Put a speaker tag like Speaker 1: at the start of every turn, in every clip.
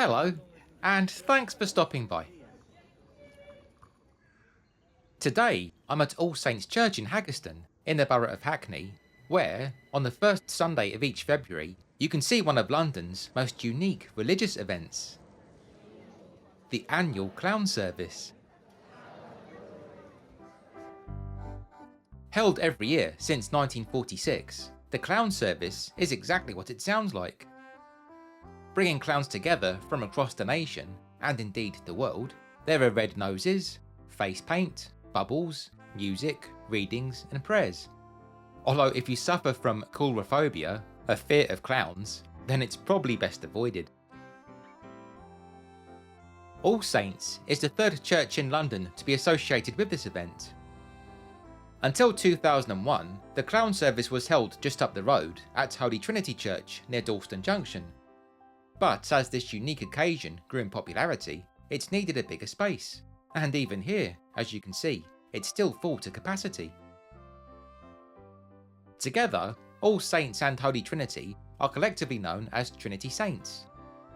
Speaker 1: Hello, and thanks for stopping by. Today, I'm at All Saints Church in Haggerston, in the borough of Hackney, where, on the first Sunday of each February, you can see one of London's most unique religious events, the annual clown service. Held every year since 1946, the clown service is exactly what it sounds like. Bringing clowns together from across the nation, and indeed the world, there are red noses, face paint, bubbles, music, readings and prayers. Although if you suffer from coulrophobia, a fear of clowns, then it's probably best avoided. All Saints is the third church in London to be associated with this event. Until 2001, the clown service was held just up the road at Holy Trinity Church near Dalston Junction. But as this unique occasion grew in popularity, it needed a bigger space. And even here, as you can see, it's still full to capacity. Together, All Saints and Holy Trinity are collectively known as Trinity Saints,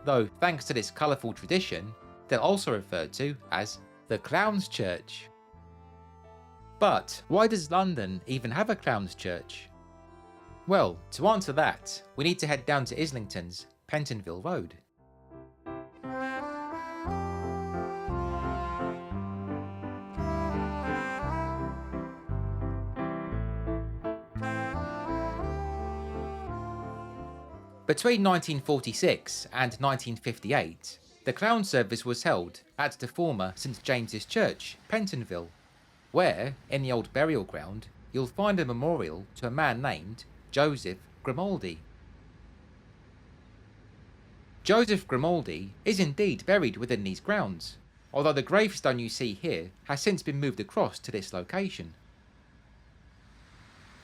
Speaker 1: though thanks to this colourful tradition, they're also referred to as the Clown's Church. But why does London even have a Clown's Church? Well, to answer that, we need to head down to Islington's Pentonville Road. Between 1946 and 1958, the clown service was held at the former St James's Church, Pentonville, where, in the old burial ground, you'll find a memorial to a man named Joseph Grimaldi. Joseph Grimaldi is indeed buried within these grounds, although the gravestone you see here has since been moved across to this location.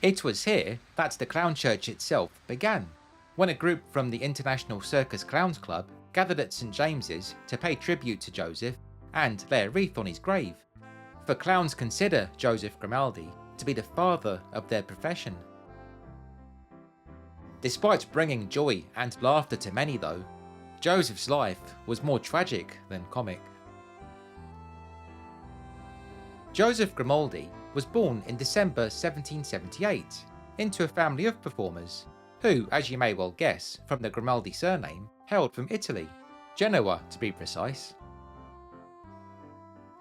Speaker 1: It was here that the clown church itself began, when a group from the International Circus Clowns Club gathered at St James's to pay tribute to Joseph and lay a wreath on his grave, for clowns consider Joseph Grimaldi to be the father of their profession. Despite bringing joy and laughter to many though, Joseph's life was more tragic than comic. Joseph Grimaldi was born in December 1778 into a family of performers who, as you may well guess from the Grimaldi surname, hailed from Italy, Genoa to be precise.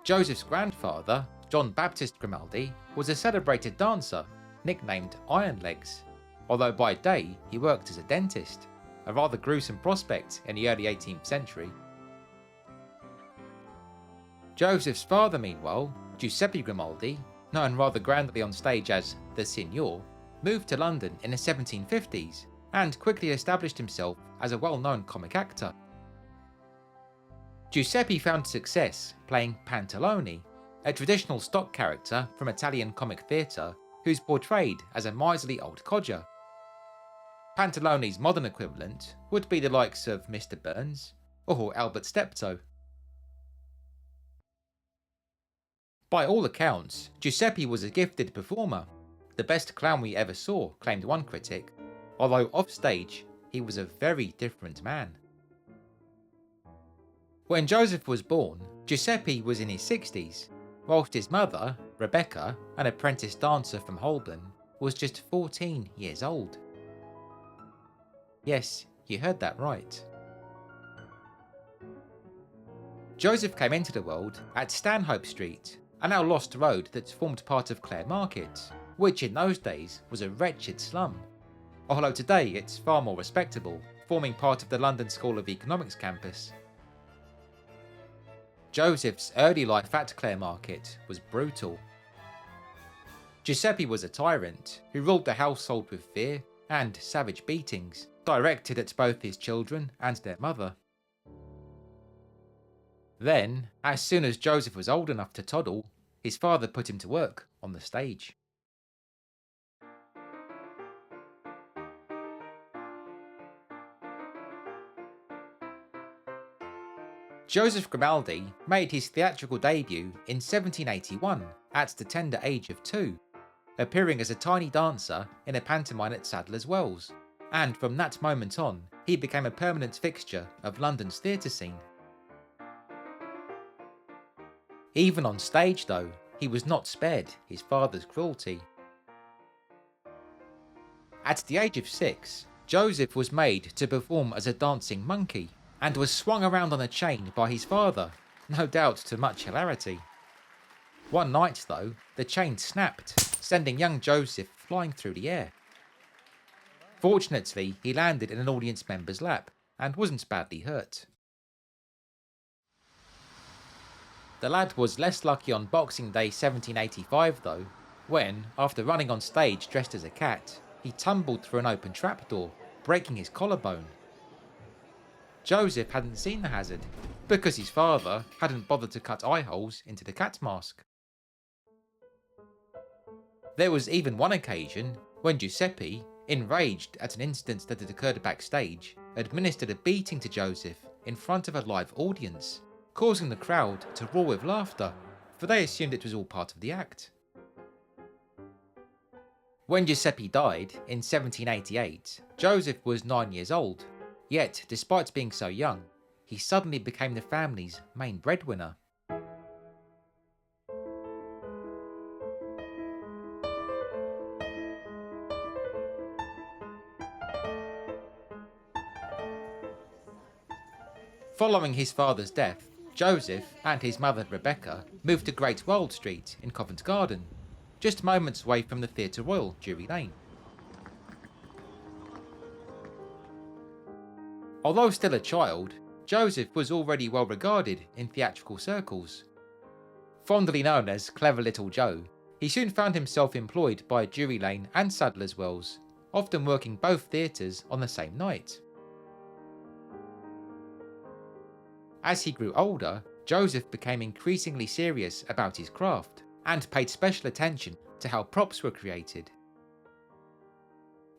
Speaker 1: Joseph's grandfather, John Baptist Grimaldi, was a celebrated dancer, nicknamed Iron Legs, although by day he worked as a dentist, a rather gruesome prospect in the early 18th century. Joseph's father, meanwhile, Giuseppe Grimaldi, known rather grandly on stage as the Signor, moved to London in the 1750s and quickly established himself as a well-known comic actor. Giuseppe found success playing Pantalone, a traditional stock character from Italian comic theatre who's portrayed as a miserly old codger. Pantalone's modern equivalent would be the likes of Mr. Burns or Albert Steptoe. By all accounts, Giuseppe was a gifted performer, the best clown we ever saw, claimed one critic, although off stage he was a very different man. When Joseph was born, Giuseppe was in his 60s, whilst his mother, Rebecca, an apprentice dancer from Holborn, was just 14 years old. Yes, you heard that right. Joseph came into the world at Stanhope Street, a now lost road that formed part of Clare Market, which in those days was a wretched slum, although today it's far more respectable, forming part of the London School of Economics campus. Joseph's early life at Clare Market was brutal. Giuseppe was a tyrant who ruled the household with fear and savage beatings, directed at both his children and their mother. Then, as soon as Joseph was old enough to toddle, his father put him to work on the stage. Joseph Grimaldi made his theatrical debut in 1781 at the tender age of 2, appearing as a tiny dancer in a pantomime at Sadler's Wells, and from that moment on, he became a permanent fixture of London's theatre scene. Even on stage though, he was not spared his father's cruelty. At the age of 6, Joseph was made to perform as a dancing monkey, and was swung around on a chain by his father, no doubt to much hilarity. One night though, the chain snapped, sending young Joseph flying through the air. Fortunately, he landed in an audience member's lap, and wasn't badly hurt. The lad was less lucky on Boxing Day 1785 though, when, after running on stage dressed as a cat, he tumbled through an open trapdoor, breaking his collarbone. Joseph hadn't seen the hazard, because his father hadn't bothered to cut eye holes into the cat mask. There was even one occasion when Giuseppe, enraged at an incident that had occurred backstage, administered a beating to Joseph in front of a live audience, causing the crowd to roar with laughter, for they assumed it was all part of the act. When Giuseppe died in 1788, Joseph was 9 years old, yet despite being so young, he suddenly became the family's main breadwinner. Following his father's death, Joseph and his mother Rebecca moved to Great World Street in Covent Garden, just moments away from the Theatre Royal, Drury Lane. Although still a child, Joseph was already well regarded in theatrical circles. Fondly known as Clever Little Joe, he soon found himself employed by Drury Lane and Sadler's Wells, often working both theatres on the same night. As he grew older, Joseph became increasingly serious about his craft, and paid special attention to how props were created.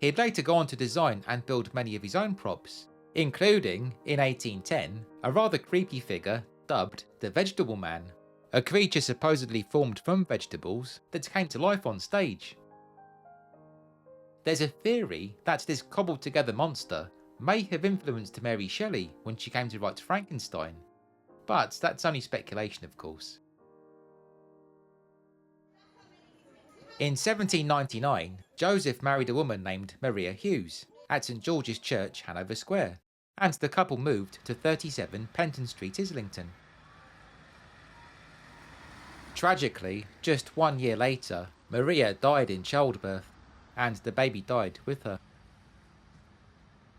Speaker 1: He'd later go on to design and build many of his own props, including, in 1810, a rather creepy figure dubbed the Vegetable Man, a creature supposedly formed from vegetables that came to life on stage. There's a theory that this cobbled together monster may have influenced Mary Shelley when she came to write Frankenstein, but that's only speculation of course. In 1799, Joseph married a woman named Maria Hughes at St George's Church, Hanover Square, and the couple moved to 37 Penton Street, Islington. Tragically, just 1 year later, Maria died in childbirth, and the baby died with her.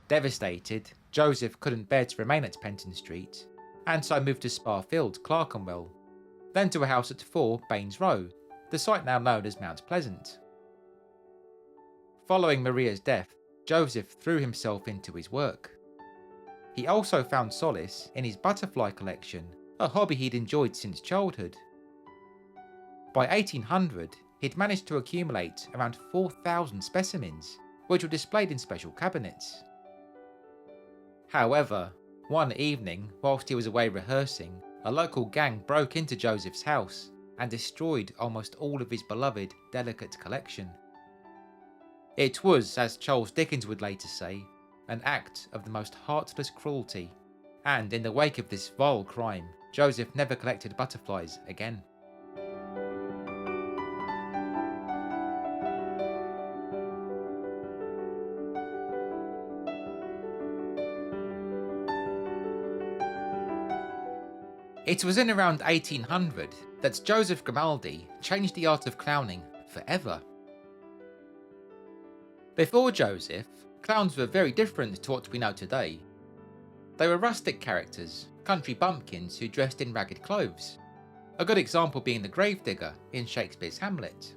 Speaker 1: Devastated, Joseph couldn't bear to remain at Penton Street, and so moved to Spa Field, Clerkenwell, then to a house at 4 Baines Row, the site now known as Mount Pleasant. Following Maria's death, Joseph threw himself into his work. He also found solace in his butterfly collection, a hobby he'd enjoyed since childhood. By 1800, he'd managed to accumulate around 4,000 specimens, which were displayed in special cabinets. However, one evening, whilst he was away rehearsing, a local gang broke into Joseph's house and destroyed almost all of his beloved, delicate collection. It was, as Charles Dickens would later say, an act of the most heartless cruelty, and in the wake of this vile crime, Joseph never collected butterflies again. It was in around 1800 that Joseph Grimaldi changed the art of clowning forever. Before Joseph, clowns were very different to what we know today. They were rustic characters, country bumpkins who dressed in ragged clothes, a good example being the gravedigger in Shakespeare's Hamlet.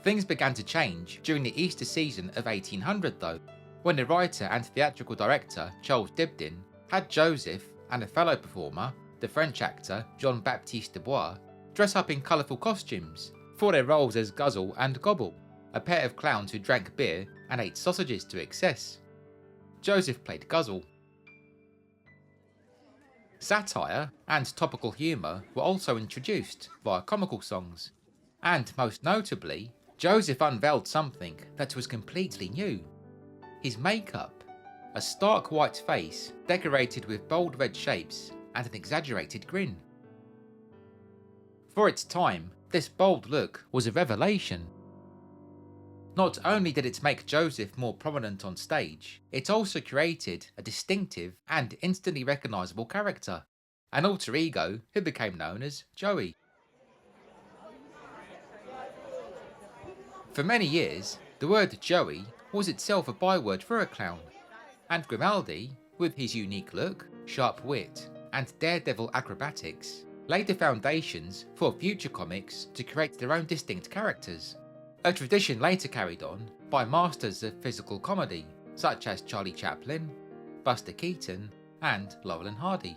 Speaker 1: Things began to change during the Easter season of 1800 though, when the writer and theatrical director Charles Dibdin had Joseph and a fellow performer, the French actor Jean-Baptiste Dubois, dress up in colourful costumes for their roles as Guzzle and Gobble, a pair of clowns who drank beer and ate sausages to excess. Joseph played Guzzle. Satire and topical humour were also introduced via comical songs, and most notably, Joseph unveiled something that was completely new. His makeup, a stark white face decorated with bold red shapes and an exaggerated grin. For its time, this bold look was a revelation. Not only did it make Joseph more prominent on stage, it also created a distinctive and instantly recognisable character, an alter ego who became known as Joey. For many years, the word Joey was itself a byword for a clown, and Grimaldi, with his unique look, sharp wit, and daredevil acrobatics, laid the foundations for future comics to create their own distinct characters, a tradition later carried on by masters of physical comedy such as Charlie Chaplin, Buster Keaton, and Laurel and Hardy.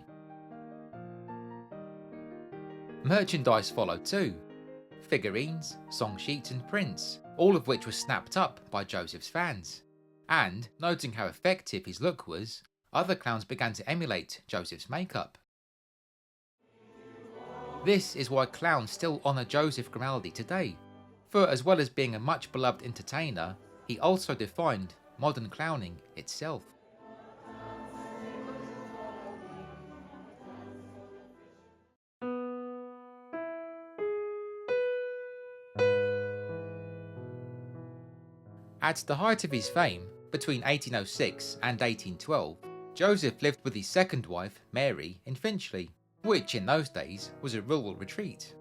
Speaker 1: Merchandise followed too, figurines, song sheets and prints, all of which were snapped up by Joseph's fans. And, noting how effective his look was, other clowns began to emulate Joseph's makeup. This is why clowns still honour Joseph Grimaldi today, for as well as being a much beloved entertainer, he also defined modern clowning itself. At the height of his fame, between 1806 and 1812, Joseph lived with his second wife, Mary, in Finchley, which in those days was a rural retreat.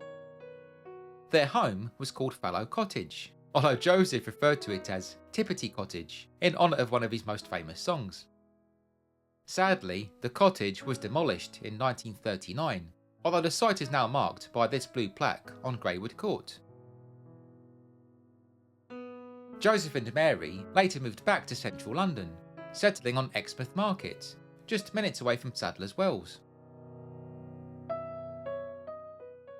Speaker 1: Their home was called Fallow Cottage, although Joseph referred to it as Tippety Cottage, in honour of one of his most famous songs. Sadly, the cottage was demolished in 1939, although the site is now marked by this blue plaque on Greywood Court. Joseph and Mary later moved back to central London, settling on Exmouth Market, just minutes away from Sadler's Wells.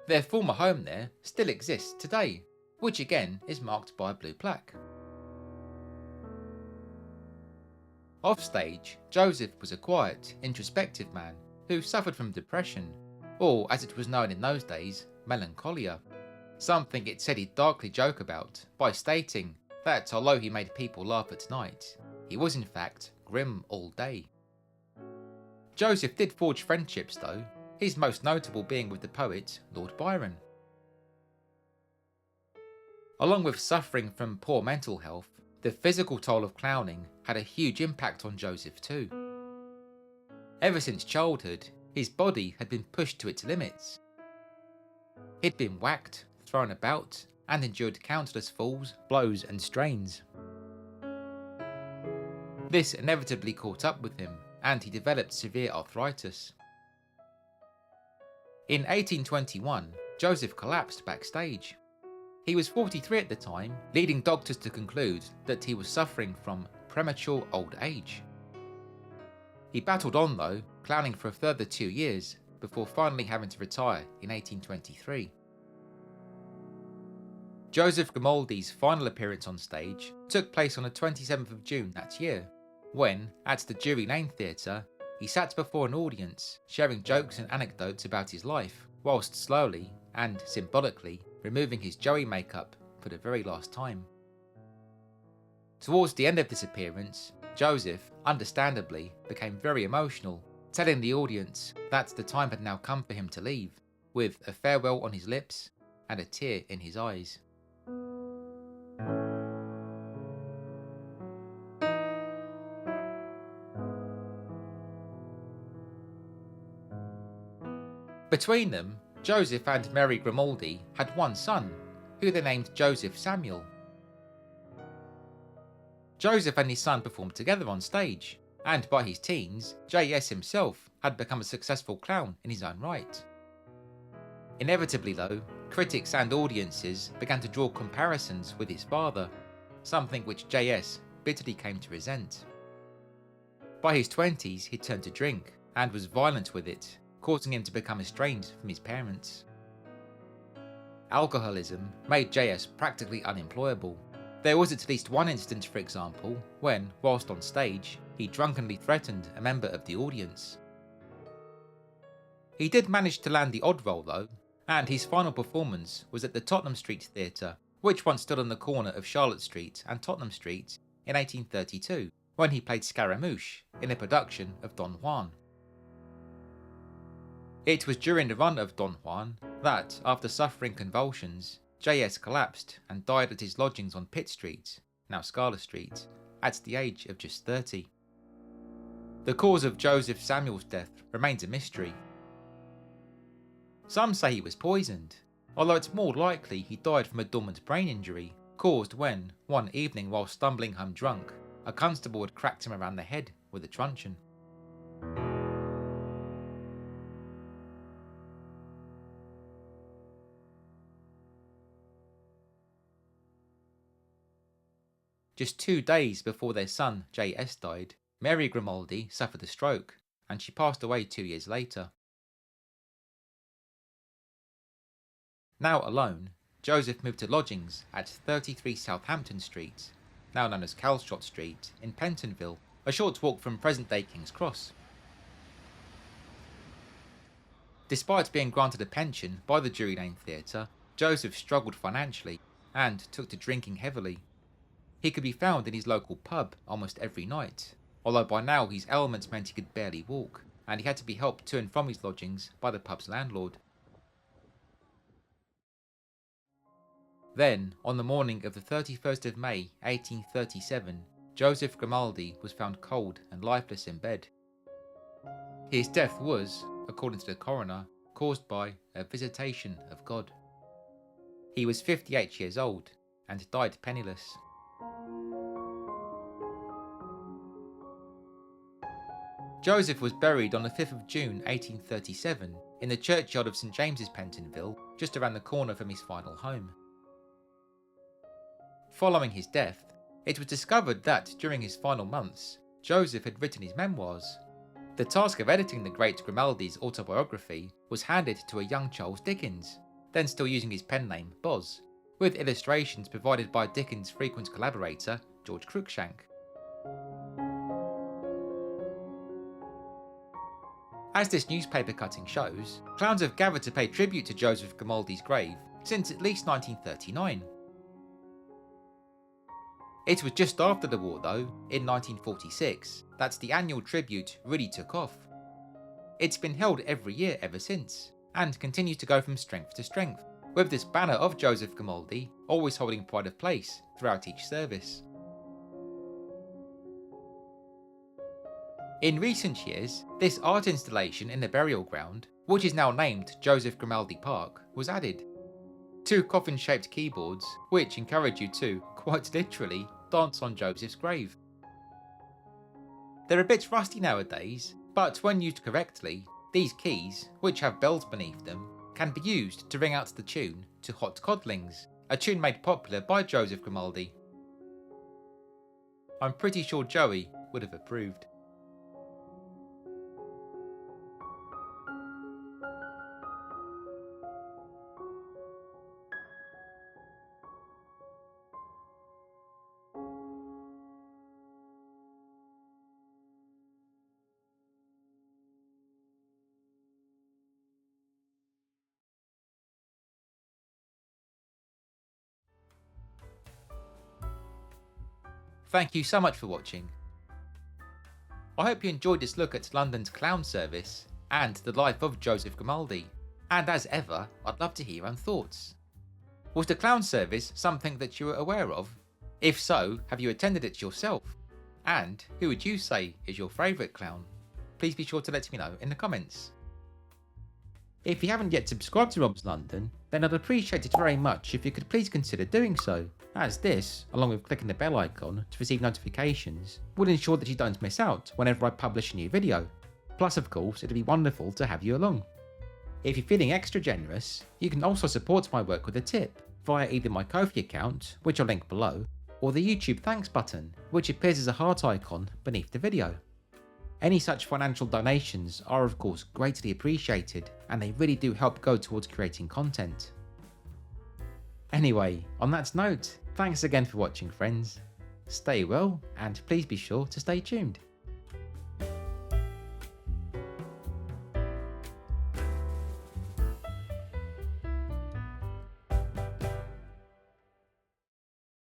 Speaker 1: Their former home there still exists today, which again is marked by a blue plaque. Offstage, Joseph was a quiet, introspective man who suffered from depression, or as it was known in those days, melancholia, something it said he'd darkly joke about by stating that although he made people laugh at night, he was in fact grim all day. Joseph did forge friendships though, his most notable being with the poet Lord Byron. Along with suffering from poor mental health, the physical toll of clowning had a huge impact on Joseph too. Ever since childhood, his body had been pushed to its limits. He'd been whacked, thrown about, and endured countless falls, blows and strains. This inevitably caught up with him, and he developed severe arthritis. In 1821, Joseph collapsed backstage. He was 43 at the time, leading doctors to conclude that he was suffering from premature old age. He battled on though, clowning for a further 2 years, before finally having to retire in 1823. Joseph Grimaldi's final appearance on stage took place on the 27th of June that year, when, at the Drury Lane Theatre, he sat before an audience, sharing jokes and anecdotes about his life, whilst slowly, and symbolically, removing his Joey makeup for the very last time. Towards the end of this appearance, Joseph, understandably, became very emotional, telling the audience that the time had now come for him to leave, with a farewell on his lips and a tear in his eyes. Between them, Joseph and Mary Grimaldi had one son, who they named Joseph Samuel. Joseph and his son performed together on stage, and by his teens, J.S. himself had become a successful clown in his own right. Inevitably though, critics and audiences began to draw comparisons with his father, something which J.S. bitterly came to resent. By his 20s, he turned to drink, and was violent with it, causing him to become estranged from his parents. Alcoholism made J.S. practically unemployable. There was at least one instance, for example, when, whilst on stage, he drunkenly threatened a member of the audience. He did manage to land the odd role though, and his final performance was at the Tottenham Street Theatre, which once stood on the corner of Charlotte Street and Tottenham Street in 1832, when he played Scaramouche in a production of Don Juan. It was during the run of Don Juan that, after suffering convulsions, JS collapsed and died at his lodgings on Pitt Street, now Scala Street, at the age of just 30. The cause of Joseph Samuel's death remains a mystery. Some say he was poisoned, although it's more likely he died from a dormant brain injury caused when, one evening while stumbling home drunk, a constable had cracked him around the head with a truncheon. Just 2 days before their son J.S. died, Mary Grimaldi suffered a stroke, and she passed away 2 years later. Now alone, Joseph moved to lodgings at 33 Southampton Street, now known as Calshot Street, in Pentonville, a short walk from present-day King's Cross. Despite being granted a pension by the Drury Lane Theatre, Joseph struggled financially and took to drinking heavily. He could be found in his local pub almost every night, although by now his ailments meant he could barely walk, and he had to be helped to and from his lodgings by the pub's landlord. Then, on the morning of the 31st of May 1837, Joseph Grimaldi was found cold and lifeless in bed. His death was, according to the coroner, caused by a visitation of God. He was 58 years old and died penniless. Joseph was buried on the 5th of June 1837 in the churchyard of St James's, Pentonville, just around the corner from his final home. Following his death, it was discovered that during his final months, Joseph had written his memoirs. The task of editing the great Grimaldi's autobiography was handed to a young Charles Dickens, then still using his pen name Boz, with illustrations provided by Dickens' frequent collaborator, George Cruikshank. As this newspaper cutting shows, clowns have gathered to pay tribute to Joseph Grimaldi's grave since at least 1939. It was just after the war though, in 1946, that the annual tribute really took off. It's been held every year ever since, and continues to go from strength to strength, with this banner of Joseph Grimaldi always holding pride of place throughout each service. In recent years, this art installation in the burial ground, which is now named Joseph Grimaldi Park, was added. 2 coffin-shaped keyboards, which encourage you to, quite literally, dance on Joseph's grave. They're a bit rusty nowadays, but when used correctly, these keys, which have bells beneath them, can be used to ring out the tune to Hot Codlings, a tune made popular by Joseph Grimaldi. I'm pretty sure Joey would have approved. Thank you so much for watching. I hope you enjoyed this look at London's clown service and the life of Joseph Grimaldi, and as ever, I'd love to hear your own thoughts. Was the clown service something that you were aware of? If so, have you attended it yourself? And who would you say is your favourite clown? Please be sure to let me know in the comments. If you haven't yet subscribed to Rob's London, then I'd appreciate it very much if you could please consider doing so, as this, along with clicking the bell icon to receive notifications, will ensure that you don't miss out whenever I publish a new video. Plus of course, it'd be wonderful to have you along. If you're feeling extra generous, you can also support my work with a tip via either my Ko-fi account, which I'll link below, or the YouTube thanks button, which appears as a heart icon beneath the video. Any such financial donations are of course greatly appreciated, and they really do help go towards creating content. Anyway, on that note, thanks again for watching friends. Stay well, and please be sure to stay tuned.